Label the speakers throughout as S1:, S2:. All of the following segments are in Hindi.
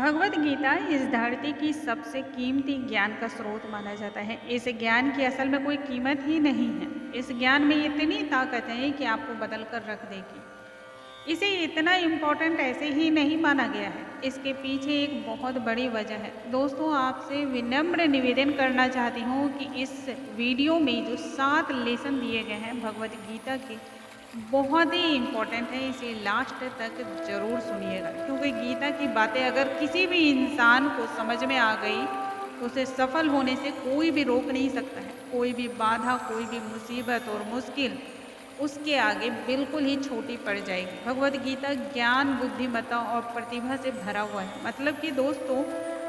S1: भगवत गीता इस धरती की सबसे कीमती ज्ञान का स्रोत माना जाता है। इस ज्ञान की असल में कोई कीमत ही नहीं है। इस ज्ञान में इतनी ताकत है कि आपको बदल कर रख देगी। इसे इतना इम्पोर्टेंट ऐसे ही नहीं माना गया है। इसके पीछे एक बहुत बड़ी वजह है। दोस्तों, आपसे विनम्र निवेदन करना चाहती हूँ कि इस वीडियो में जो 7 लेसन दिए गए हैं भगवत गीता के, बहुत ही इम्पोर्टेंट है। इसे लास्ट तक ज़रूर सुनिएगा, क्योंकि गीता की बातें अगर किसी भी इंसान को समझ में आ गई तो उसे सफल होने से कोई भी रोक नहीं सकता है। कोई भी बाधा, कोई भी मुसीबत और मुश्किल उसके आगे बिल्कुल ही छोटी पड़ जाएगी। भगवत गीता ज्ञान, बुद्धिमत्ता और प्रतिभा से भरा हुआ है। मतलब कि दोस्तों,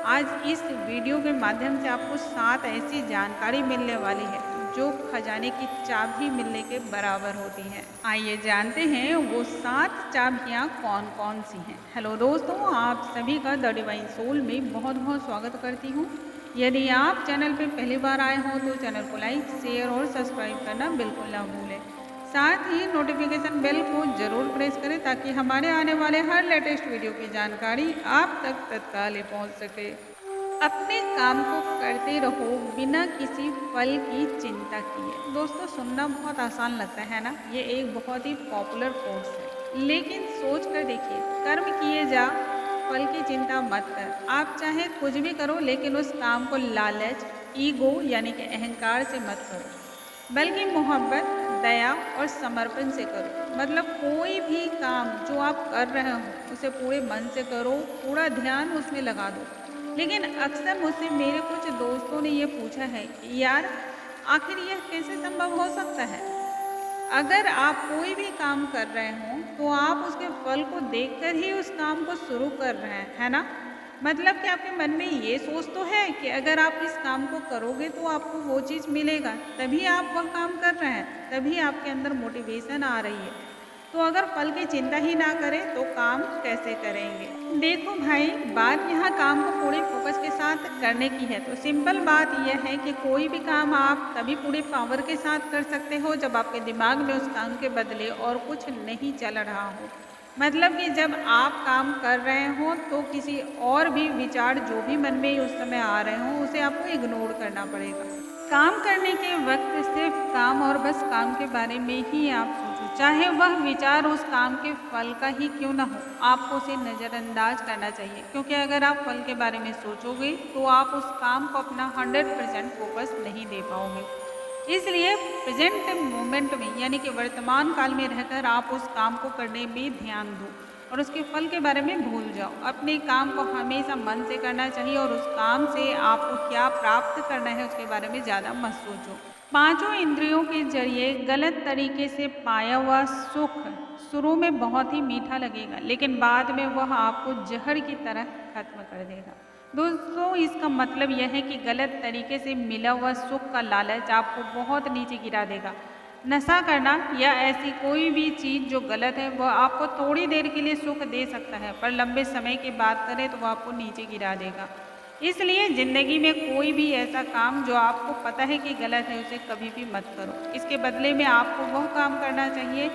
S1: आज इस वीडियो के माध्यम से आपको 7 ऐसी जानकारी मिलने वाली है जो खजाने की चाबी मिलने के बराबर होती है। आइए जानते हैं वो 7 चाबियाँ कौन कौन सी हैं। हेलो दोस्तों, आप सभी का द डिवाइन सोल में बहुत बहुत स्वागत करती हूँ। यदि आप चैनल पर पहली बार आए हों तो चैनल को लाइक, शेयर और सब्सक्राइब करना बिल्कुल ना भूलें। साथ ही नोटिफिकेशन बेल को ज़रूर प्रेस करें ताकि हमारे आने वाले हर लेटेस्ट वीडियो की जानकारी आप तक तत्काल ही पहुँच सके। अपने काम को करते रहो बिना किसी फल की चिंता किए। दोस्तों, सुनना बहुत आसान लगता है ना। ये एक बहुत ही पॉपुलर कोट्स है, लेकिन सोच कर देखिए, कर्म किए जा, फल की चिंता मत कर। आप चाहे कुछ भी करो, लेकिन उस काम को लालच, ईगो यानी कि अहंकार से मत करो, बल्कि मोहब्बत, दया और समर्पण से करो। मतलब कोई भी काम जो आप कर रहे हो उसे पूरे मन से करो, पूरा ध्यान उसमें लगा दो। लेकिन अक्सर मुझसे मेरे कुछ दोस्तों ने ये पूछा है कि यार, आखिर यह कैसे संभव हो सकता है? अगर आप कोई भी काम कर रहे हो तो आप उसके फल को देखकर ही उस काम को शुरू कर रहे हैं, है ना? मतलब कि आपके मन में ये सोच तो है कि अगर आप इस काम को करोगे तो आपको वो चीज़ मिलेगा, तभी आप वह काम कर रहे हैं, तभी आपके अंदर मोटिवेशन आ रही है। तो अगर फल की चिंता ही ना करें तो काम कैसे करेंगे? देखो भाई, बात यहाँ काम को पूरे फोकस के साथ करने की है। तो सिंपल बात यह है कि कोई भी काम आप तभी पूरे पावर के साथ कर सकते हो जब आपके दिमाग में उस काम के बदले और कुछ नहीं चल रहा हो। मतलब कि जब आप काम कर रहे हो तो किसी और भी विचार जो भी मन में उस समय आ रहे हो उसे आपको इग्नोर करना पड़ेगा। काम करने के वक्त सिर्फ काम और बस काम के बारे में ही आप सोचो, चाहे वह विचार उस काम के फल का ही क्यों ना हो, आपको उसे नज़रअंदाज करना चाहिए। क्योंकि अगर आप फल के बारे में सोचोगे तो आप उस काम को अपना 100% फोकस नहीं दे पाओगे। इसलिए प्रेजेंट मोमेंट में यानी कि वर्तमान काल में रहकर आप उस काम को करने में ध्यान दो और उसके फल के बारे में भूल जाओ। अपने काम को हमेशा मन से करना चाहिए और उस काम से आपको क्या प्राप्त करना है उसके बारे में ज़्यादा मत सोचो। पांचों इंद्रियों के जरिए गलत तरीके से पाया हुआ सुख शुरू में बहुत ही मीठा लगेगा, लेकिन बाद में वह आपको जहर की तरह खत्म कर देगा। दोस्तों, इसका मतलब यह है कि गलत तरीके से मिला हुआ सुख का लालच आपको बहुत नीचे गिरा देगा। नशा करना या ऐसी कोई भी चीज़ जो गलत है वह आपको थोड़ी देर के लिए सुख दे सकता है, पर लंबे समय की बात करें तो वह आपको नीचे गिरा देगा। इसलिए ज़िंदगी में कोई भी ऐसा काम जो आपको पता है कि गलत है उसे कभी भी मत करो। इसके बदले में आपको वह काम करना चाहिए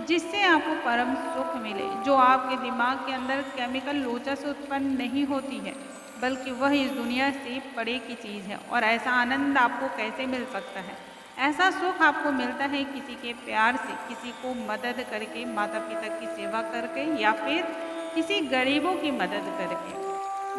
S1: जिससे आपको परम सुख मिले, जो आपके दिमाग के अंदर केमिकल लोचा से उत्पन्न नहीं होती है, बल्कि वह इस दुनिया से परे की चीज़ है। और ऐसा आनंद आपको कैसे मिल सकता है? ऐसा सुख आपको मिलता है किसी के प्यार से, किसी को मदद करके, माता पिता की सेवा करके या फिर किसी गरीबों की मदद करके।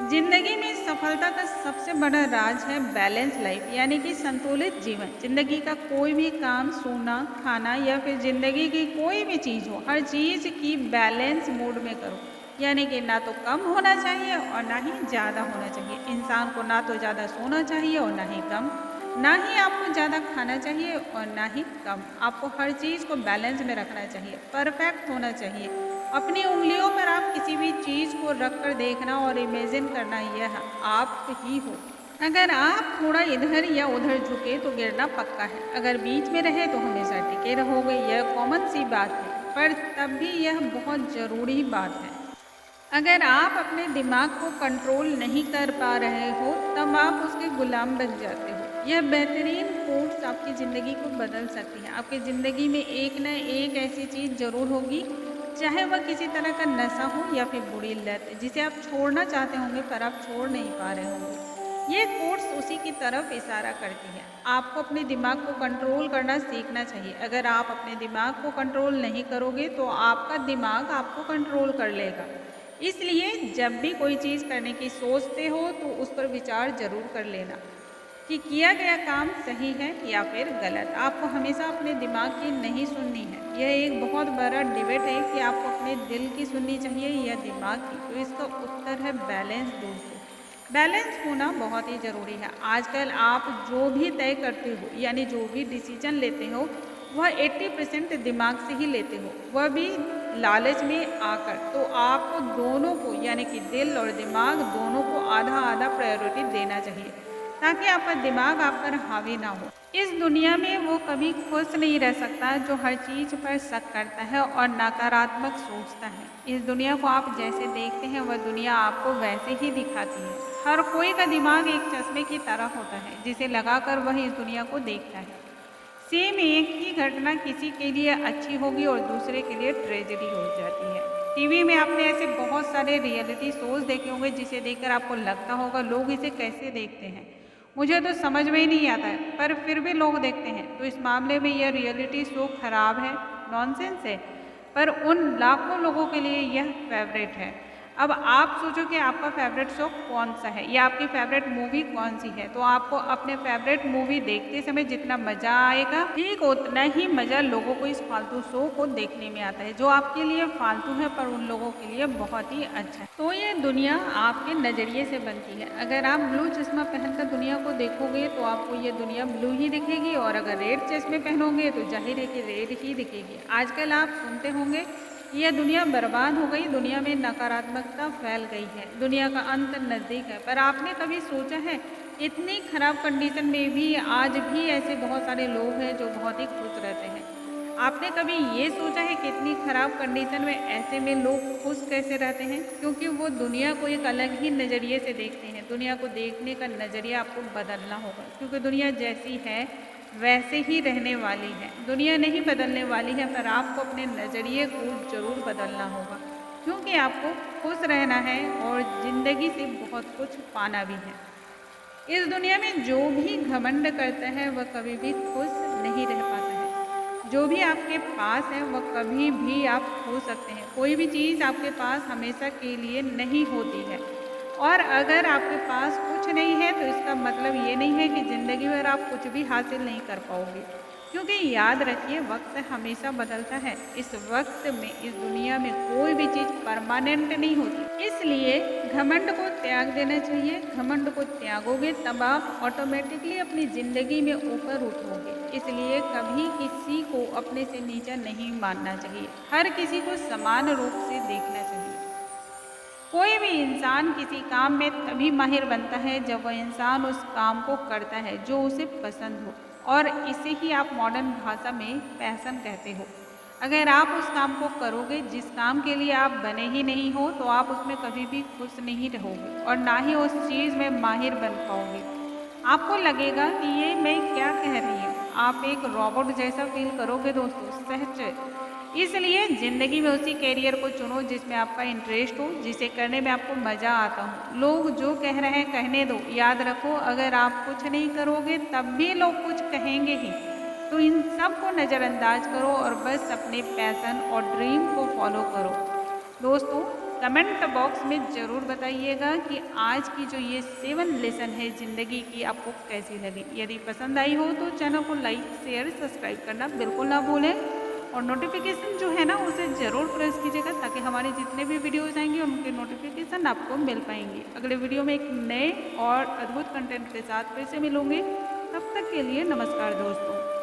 S1: जिंदगी में सफलता का सबसे बड़ा राज है बैलेंस लाइफ, यानी कि संतुलित जीवन। जिंदगी का कोई भी काम, सोना, खाना या फिर जिंदगी की कोई भी चीज़ हो, हर चीज़ की बैलेंस मोड में करो। यानी कि ना तो कम होना चाहिए और ना ही ज़्यादा होना चाहिए। इंसान को ना तो ज़्यादा सोना चाहिए और ना ही कम, ना ही आपको ज़्यादा खाना चाहिए और ना ही कम। आपको हर चीज़ को बैलेंस में रखना चाहिए, परफेक्ट होना चाहिए। अपनी उंगलियों पर आप किसी भी चीज़ को रख कर देखना और इमेजिन करना, यह आप ही हो। अगर आप थोड़ा इधर या उधर झुके तो गिरना पक्का है। अगर बीच में रहे तो हमेशा टिके रहोगे। यह कॉमन सी बात है, पर तब भी यह बहुत ज़रूरी बात है। अगर आप अपने दिमाग को कंट्रोल नहीं कर पा रहे हो तब आप उसके गुलाम बन जाते हो। यह बेहतरीन कोट्स आपकी ज़िंदगी को बदल सकती है। आपकी ज़िंदगी में एक न एक ऐसी चीज़ ज़रूर होगी चाहे वह किसी तरह का नशा हो या फिर बुरी लत जिसे आप छोड़ना चाहते होंगे पर आप छोड़ नहीं पा रहे होंगे। ये कोट्स उसी की तरफ इशारा करती है। आपको अपने दिमाग को कंट्रोल करना सीखना चाहिए। अगर आप अपने दिमाग को कंट्रोल नहीं करोगे तो आपका दिमाग आपको कंट्रोल कर लेगा। इसलिए जब भी कोई चीज़ करने की सोचते हो तो उस पर विचार जरूर कर लेना कि किया गया काम सही है या फिर गलत। आपको हमेशा अपने दिमाग की नहीं सुननी है। यह एक बहुत बड़ा डिबेट है कि आपको अपने दिल की सुननी चाहिए या दिमाग की। तो इसका उत्तर है बैलेंस दोस्तों। बैलेंस होना बहुत ही ज़रूरी है। आजकल आप जो भी तय करते हो यानी जो भी डिसीजन लेते हो वह 80% दिमाग से ही लेते हो, वह भी लालच में आकर। तो आपको दोनों को यानी कि दिल और दिमाग दोनों को आधा आधा प्रायोरिटी देना चाहिए ताकि आपका दिमाग आप पर हावी ना हो। इस दुनिया में वो कभी खुश नहीं रह सकता जो हर चीज़ पर शक करता है और नकारात्मक सोचता है। इस दुनिया को आप जैसे देखते हैं वह दुनिया आपको वैसे ही दिखाती है। हर कोई का दिमाग एक चश्मे की तरह होता है जिसे लगाकर वह इस दुनिया को देखता है। सेम एक ही घटना किसी के लिए अच्छी होगी और दूसरे के लिए ट्रेजेडी हो जाती है। टीवी में आपने ऐसे बहुत सारे रियलिटी शोज देखे होंगे जिसे देखकर आपको लगता होगा लोग इसे कैसे देखते हैं, मुझे तो समझ में ही नहीं आता है, पर फिर भी लोग देखते हैं। तो इस मामले में यह रियलिटी शो खराब है, नॉनसेंस है, पर उन लाखों लोगों के लिए यह फेवरेट है। अब आप सोचो कि आपका फेवरेट शो कौन सा है या आपकी फेवरेट मूवी कौन सी है। तो आपको अपने फेवरेट मूवी देखते समय जितना मज़ा आएगा ठीक उतना ही मज़ा लोगों को इस फालतू शो को देखने में आता है जो आपके लिए फालतू है पर उन लोगों के लिए बहुत ही अच्छा है। तो ये दुनिया आपके नज़रिए से बनती है। अगर आप ब्लू चश्मा पहनकर दुनिया को देखोगे तो आपको ये दुनिया ब्लू ही दिखेगी और अगर रेड चश्मे पहनोगे तो जाहिर है कि रेड ही दिखेगी। आजकल आप सुनते होंगे यह दुनिया बर्बाद हो गई, दुनिया में नकारात्मकता फैल गई है, दुनिया का अंत नज़दीक है। पर आपने कभी सोचा है इतनी खराब कंडीशन में भी आज भी ऐसे बहुत सारे लोग हैं जो बहुत ही खुश रहते हैं। आपने कभी ये सोचा है कि इतनी खराब कंडीशन में ऐसे में लोग खुश कैसे रहते हैं? क्योंकि वो दुनिया को एक अलग ही नज़रिए से देखते हैं। दुनिया को देखने का नज़रिया आपको बदलना होगा क्योंकि दुनिया जैसी है वैसे ही रहने वाली है, दुनिया नहीं बदलने वाली है। पर आपको अपने नज़रिए को ज़रूर बदलना होगा क्योंकि आपको खुश रहना है और ज़िंदगी से बहुत कुछ पाना भी है। इस दुनिया में जो भी घमंड करता है वह कभी भी खुश नहीं रह पाता है। जो भी आपके पास है वह कभी भी आप खो सकते हैं। कोई भी चीज़ आपके पास हमेशा के लिए नहीं होती है और अगर आपके पास कुछ नहीं है तो इसका मतलब ये नहीं है कि ज़िंदगी भर आप कुछ भी हासिल नहीं कर पाओगे। क्योंकि याद रखिए वक्त हमेशा बदलता है। इस वक्त में इस दुनिया में कोई भी चीज़ परमानेंट नहीं होती, इसलिए घमंड को त्याग देना चाहिए। घमंड को त्यागोगे तब आप ऑटोमेटिकली अपनी ज़िंदगी में ऊपर उठोगे। इसलिए कभी किसी को अपने से नीचा नहीं मानना चाहिए, हर किसी को समान रूप से देखना चाहिए। कोई भी इंसान किसी काम में तभी माहिर बनता है जब वह इंसान उस काम को करता है जो उसे पसंद हो और इसे ही आप मॉडर्न भाषा में पैशन कहते हो। अगर आप उस काम को करोगे जिस काम के लिए आप बने ही नहीं हो तो आप उसमें कभी भी खुश नहीं रहोगे और ना ही उस चीज़ में माहिर बन पाओगे। आपको लगेगा कि ये मैं क्या कह रही हूँ, आप एक रोबोट जैसा फील करोगे दोस्तों, सहज। इसलिए ज़िंदगी में उसी कैरियर को चुनो जिसमें आपका इंटरेस्ट हो, जिसे करने में आपको मज़ा आता हो। लोग जो कह रहे हैं कहने दो। याद रखो अगर आप कुछ नहीं करोगे तब भी लोग कुछ कहेंगे ही। तो इन सब को नज़रअंदाज करो और बस अपने पैशन और ड्रीम को फॉलो करो। दोस्तों कमेंट बॉक्स में ज़रूर बताइएगा कि आज की जो ये 7 लेसन है ज़िंदगी की आपको कैसी लगी। यदि पसंद आई हो तो चैनल को लाइक शेयर सब्सक्राइब करना बिल्कुल ना भूलें और नोटिफिकेशन जो है ना उसे ज़रूर प्रेस कीजिएगा ताकि हमारे जितने भी वीडियोज़ आएंगे उनके नोटिफिकेशन आपको मिल पाएंगे। अगले वीडियो में एक नए और अद्भुत कंटेंट के साथ फिर से मिलूंगे। तब तक के लिए नमस्कार दोस्तों।